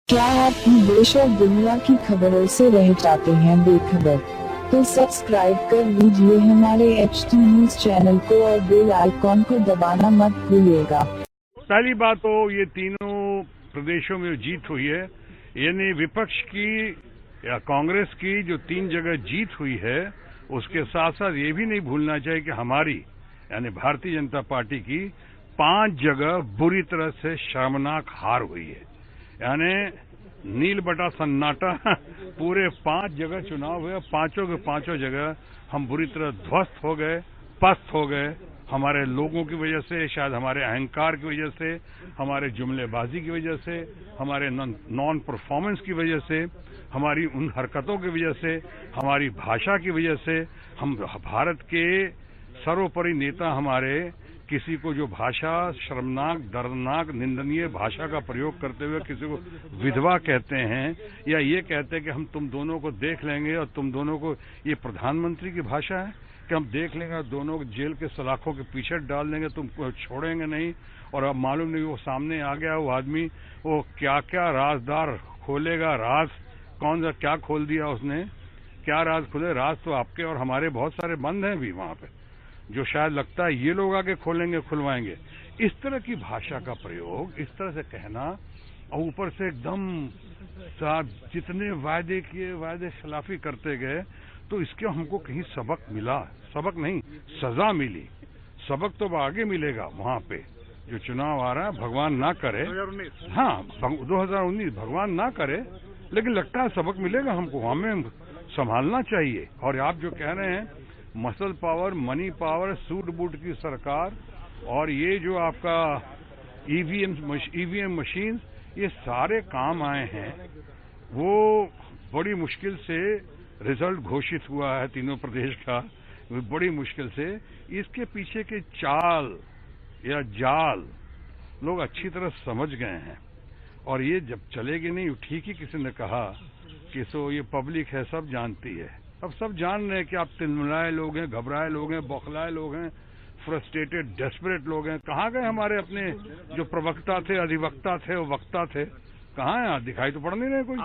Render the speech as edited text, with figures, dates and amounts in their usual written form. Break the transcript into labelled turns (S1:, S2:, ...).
S1: क्या आप भी देश और दुनिया की खबरों से रह जाते हैं बेखबर? तो सब्सक्राइब कर लीजिए हमारे HT न्यूज चैनल को और बेल आइकॉन को दबाना मत भूलिएगा।
S2: पहली बात तो ये तीनों प्रदेशों में जीत हुई है, यानी विपक्ष की या कांग्रेस की जो 3 जगह जीत हुई है, उसके साथ साथ ये भी नहीं भूलना चाहिए कि हमारी यानी भारतीय जनता पार्टी की 5 जगह बुरी तरह से शर्मनाक हार हुई है। यानी नील बटा सन्नाटा पूरे 5 जगह चुनाव हुए, पांचों के पांचों जगह हम बुरी तरह ध्वस्त हो गए, पस्त हो गए। हमारे लोगों की वजह से, शायद हमारे अहंकार की वजह से, हमारे जुमलेबाजी की वजह से, हमारे नॉन परफॉर्मेंस की वजह से, हमारी उन हरकतों की वजह से, हमारी भाषा की वजह से, हम भारत के सर्वोपरि नेता हमारे किसी को जो भाषा शर्मनाक, दर्दनाक, निंदनीय भाषा का प्रयोग करते हुए किसी को विधवा कहते हैं या ये कहते हैं कि हम तुम दोनों को देख लेंगे और तुम दोनों को, ये प्रधानमंत्री की भाषा है कि हम देख लेंगे और दोनों को जेल के सलाखों के पीछे डाल देंगे, तुमको छोड़ेंगे नहीं। और अब मालूम नहीं वो सामने आ गया वो आदमी, वो क्या क्या राजदार खोलेगा, राज कौन सा क्या खोल दिया उसने, क्या राज खुले? राज तो आपके और हमारे बहुत सारे बंद हैं भी वहां पे, जो शायद लगता है ये लोग आगे खोलेंगे, खुलवाएंगे। इस तरह की भाषा का प्रयोग, इस तरह से कहना, और ऊपर से एकदम जितने वायदे किए वायदे खिलाफी करते गए, तो इसके हमको कहीं सबक मिला? सबक नहीं, सजा मिली। सबक तो आगे मिलेगा वहां पे जो चुनाव आ रहा है, भगवान ना करे। 2019 हाँ 2019 भगवान ना करे, लेकिन लगता है सबक मिलेगा हमको, हमें संभालना चाहिए। और आप जो कह रहे हैं muscle power, money power, suit boot की सरकार, और ये जो आपका ईवीएम मशीन, ये सारे काम आए हैं। वो बड़ी मुश्किल से रिजल्ट घोषित हुआ है तीनों प्रदेश का, बड़ी मुश्किल से। इसके पीछे के चाल या जाल लोग अच्छी तरह समझ गए हैं, और ये जब चलेगी नहीं। ठीक ही किसी ने कहा कि सो ये पब्लिक है, सब जानती है। अब सब जान रहे हैं कि आप तिलमिलाए लोग हैं, घबराए लोग हैं, बौखलाए लोग हैं, फ्रस्ट्रेटेड, डेस्परेट लोग हैं। कहाँ गए हमारे अपने जो प्रवक्ता थे, अधिवक्ता थे, वो वक्ता थे? कहाँ हैं? दिखाई तो पड़ नहीं रहे कोई।